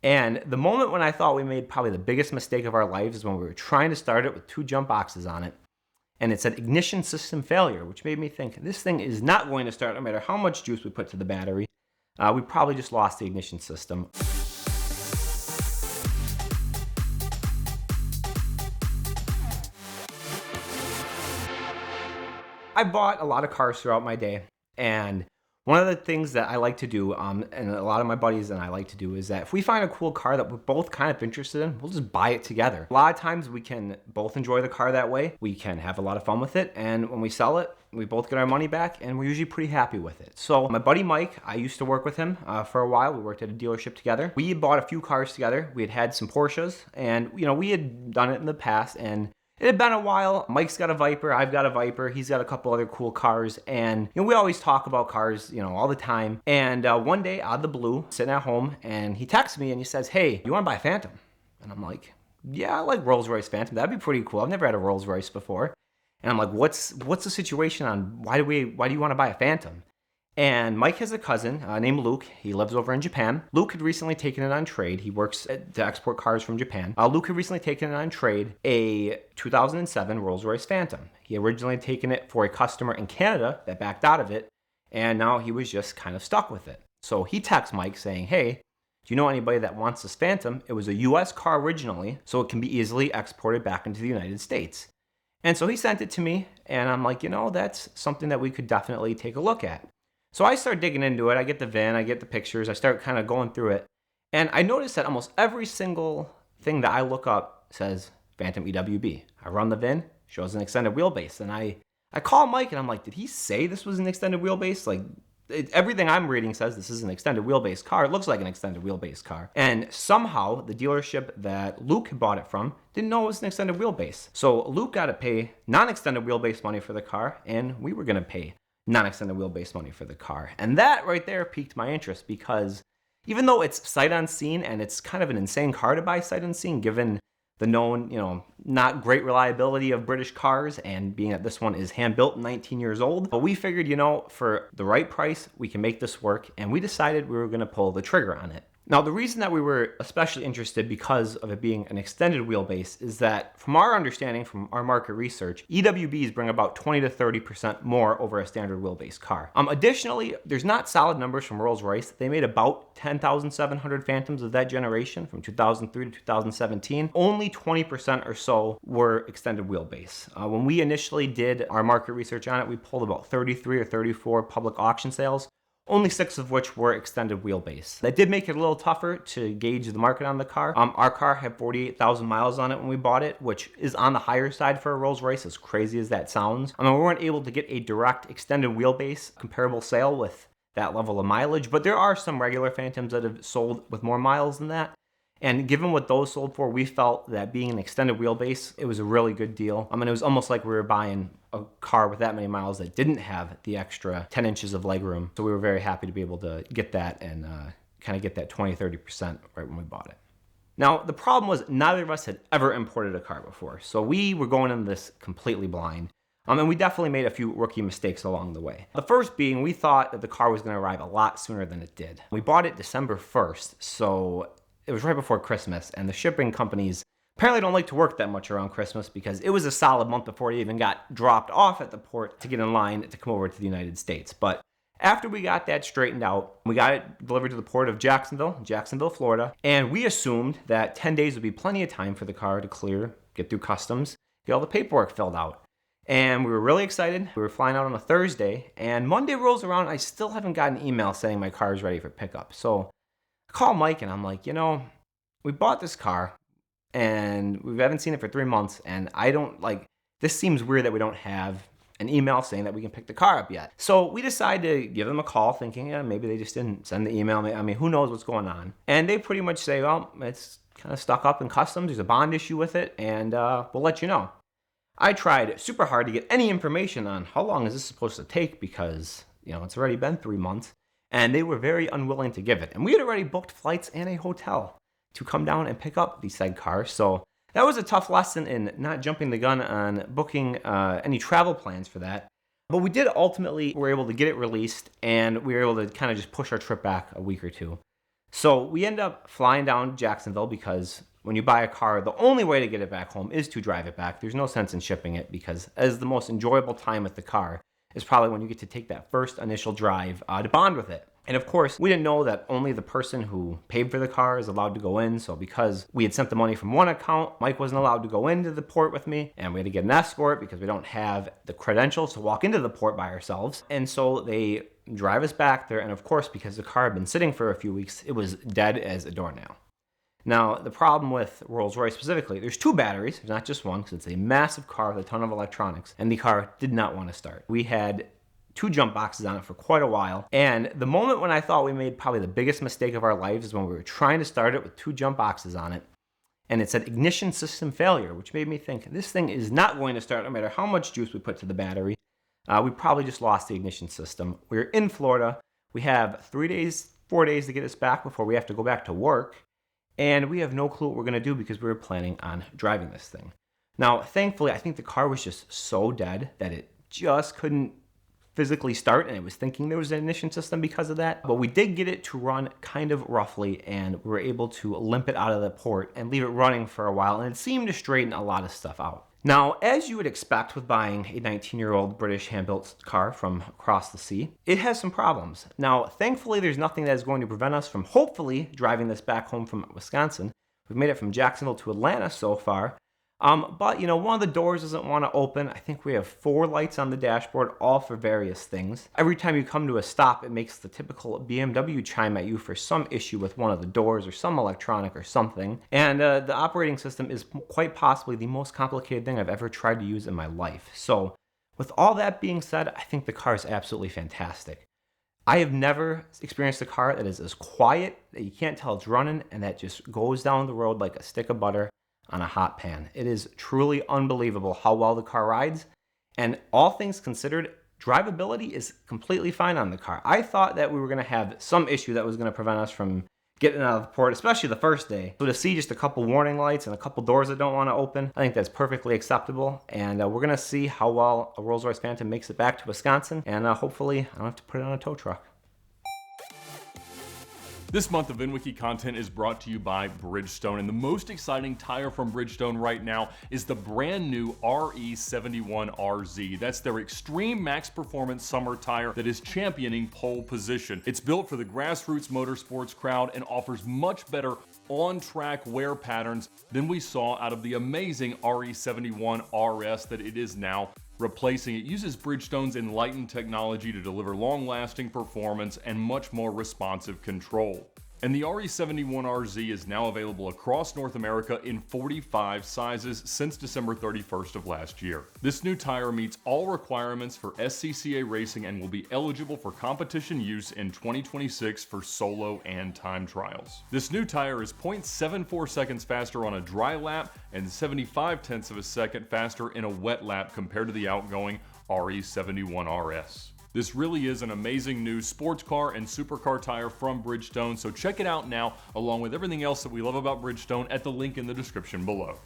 And the moment when I thought we made probably the biggest mistake of our lives is when we were trying to start it with 2 jump boxes on it. And it said ignition system failure, which made me think this thing is not going to start no matter how much juice we put to the battery. We probably just lost the ignition system. I bought a lot of cars throughout my day, and one of the things that I like to do, and a lot of my buddies and I like to do, is that if we find a cool car that we're both kind of interested in, we'll just buy it together. A lot of times we can both enjoy the car that way. We can have a lot of fun with it, and when we sell it, we both get our money back, and we're usually pretty happy with it. So my buddy Mike, I used to work with him for a while. We worked at a dealership together. We bought a few cars together. We had some Porsches, and we had done it in the past, and it had been a while. Mike's got a Viper, I've got a Viper, he's got a couple other cool cars, and we always talk about cars, all the time. And one day, out of the blue, sitting at home, and he texts me and he says, "Hey, you want to buy a Phantom?" And I'm like, "Yeah, I like Rolls Royce Phantom. That'd be pretty cool. I've never had a Rolls Royce before." And I'm like, "What's the situation on why do you want to buy a Phantom?" And Mike has a cousin named Luke. He lives over in Japan. Luke had recently taken it on trade. He works to export cars from Japan. Luke had recently taken it on trade, a 2007 Rolls Royce Phantom. He originally had taken it for a customer in Canada that backed out of it, and now he was just kind of stuck with it. So he texts Mike saying, "Hey, do you know anybody that wants this Phantom? It was a US car originally, so it can be easily exported back into the United States." And so he sent it to me, and I'm like, that's something that we could definitely take a look at. So I start digging into it. I get the VIN, I get the pictures, I start kind of going through it. And I noticed that almost every single thing that I look up says Phantom EWB. I run the VIN, shows an extended wheelbase. And I call Mike and I'm like, did he say this was an extended wheelbase? Like, everything I'm reading says this is an extended wheelbase car. It looks like an extended wheelbase car. And somehow the dealership that Luke bought it from didn't know it was an extended wheelbase. So Luke got to pay non-extended wheelbase money for the car, and we were going to pay non-extended wheelbase money for the car. And that right there piqued my interest, because even though it's sight unseen, and it's kind of an insane car to buy sight unseen given the known, not great reliability of British cars, and being that this one is hand-built, 19 years old, but we figured, for the right price, we can make this work, and we decided we were going to pull the trigger on it. Now, the reason that we were especially interested because of it being an extended wheelbase is that, from our understanding, from our market research, EWBs bring about 20 to 30% more over a standard wheelbase car. Additionally, there's not solid numbers from Rolls Royce. They made about 10,700 Phantoms of that generation from 2003 to 2017. Only 20% or so were extended wheelbase. When we initially did our market research on it, we pulled about 33 or 34 public auction sales, only 6 of which were extended wheelbase. That did make it a little tougher to gauge the market on the car. Our car had 48,000 miles on it when we bought it, which is on the higher side for a Rolls Royce, as crazy as that sounds. We weren't able to get a direct extended wheelbase comparable sale with that level of mileage, but there are some regular Phantoms that have sold with more miles than that. And given what those sold for, we felt that being an extended wheelbase, it was a really good deal. It was almost like we were buying a car with that many miles that didn't have the extra 10 inches of legroom. So we were very happy to be able to get that and kind of get that 20-30% right when we bought it. Now, the problem was neither of us had ever imported a car before. So we were going into this completely blind. And we definitely made a few rookie mistakes along the way. The first being, we thought that the car was going to arrive a lot sooner than it did. We bought it December 1st, so it was right before Christmas, and the shipping companies apparently don't like to work that much around Christmas because it was a solid month before it even got dropped off at the port to get in line to come over to the United States. But after we got that straightened out, we got it delivered to the port of Jacksonville, Florida, and we assumed that 10 days would be plenty of time for the car to clear, get through customs, get all the paperwork filled out. And we were really excited. We were flying out on a Thursday, and Monday rolls around, I still haven't got an email saying my car is ready for pickup. So I call Mike and I'm like, we bought this car and we haven't seen it for 3 months, and this seems weird that we don't have an email saying that we can pick the car up yet. So we decided to give them a call thinking, maybe they just didn't send the email. Who knows what's going on? And they pretty much say, well, it's kind of stuck up in customs. There's a bond issue with it, and we'll let you know. I tried super hard to get any information on how long is this supposed to take because, it's already been 3 months. And they were very unwilling to give it. And we had already booked flights and a hotel to come down and pick up these said cars. So that was a tough lesson in not jumping the gun on booking any travel plans for that. But we did ultimately, were able to get it released, and we were able to kind of just push our trip back a week or two. So we end up flying down to Jacksonville because when you buy a car, the only way to get it back home is to drive it back. There's no sense in shipping it because as the most enjoyable time with the car is probably when you get to take that first initial drive to bond with it. And of course, we didn't know that only the person who paid for the car is allowed to go in. So because we had sent the money from one account, Mike wasn't allowed to go into the port with me. And we had to get an escort because we don't have the credentials to walk into the port by ourselves. And so they drive us back there. And of course, because the car had been sitting for a few weeks, it was dead as a doornail. Now, the problem with Rolls Royce specifically, there's 2 batteries, there's not just one, because it's a massive car with a ton of electronics, and the car did not want to start. We had 2 jump boxes on it for quite a while, and the moment when I thought we made probably the biggest mistake of our lives is when we were trying to start it with 2 jump boxes on it, and it said ignition system failure, which made me think this thing is not going to start no matter how much juice we put to the battery. We probably just lost the ignition system. We're in Florida. We have 4 days to get us back before we have to go back to work. And we have no clue what we're going to do because we were planning on driving this thing. Now, thankfully, I think the car was just so dead that it just couldn't physically start, and it was thinking there was an ignition system because of that. But we did get it to run kind of roughly, and we were able to limp it out of the port and leave it running for a while, and it seemed to straighten a lot of stuff out. Now, as you would expect with buying a 19-year-old British hand-built car from across the sea, it has some problems. Now, thankfully, there's nothing that is going to prevent us from hopefully driving this back home from Wisconsin. We've made it from Jacksonville to Atlanta so far. But, one of the doors doesn't want to open. I think we have 4 lights on the dashboard, all for various things. Every time you come to a stop, it makes the typical BMW chime at you for some issue with one of the doors or some electronic or something. And the operating system is quite possibly the most complicated thing I've ever tried to use in my life. So with all that being said, I think the car is absolutely fantastic. I have never experienced a car that is as quiet, that you can't tell it's running, and that just goes down the road like a stick of butter on a hot pan. It is truly unbelievable how well the car rides, and all things considered, drivability is completely fine on the car. I thought that we were going to have some issue that was going to prevent us from getting out of the port, especially the first day. So to see just a couple warning lights and a couple doors that don't want to open, I think that's perfectly acceptable, and we're going to see how well a Rolls Royce Phantom makes it back to Wisconsin, and hopefully I don't have to put it on a tow truck. This month of VINwiki content is brought to you by Bridgestone, and the most exciting tire from Bridgestone right now is the brand new RE71RZ. That's their extreme max performance summer tire that is championing pole position. It's built for the grassroots motorsports crowd and offers much better on-track wear patterns than we saw out of the amazing RE71RS that it is now replacing. It uses Bridgestone's enlightened technology to deliver long-lasting performance and much more responsive control. And the RE71RZ is now available across North America in 45 sizes since December 31st of last year. This new tire meets all requirements for SCCA racing and will be eligible for competition use in 2026 for solo and time trials. This new tire is 0.74 seconds faster on a dry lap and 0.75 of a second faster in a wet lap compared to the outgoing RE71RS. This really is an amazing new sports car and supercar tire from Bridgestone, so check it out now, along with everything else that we love about Bridgestone at the link in the description below.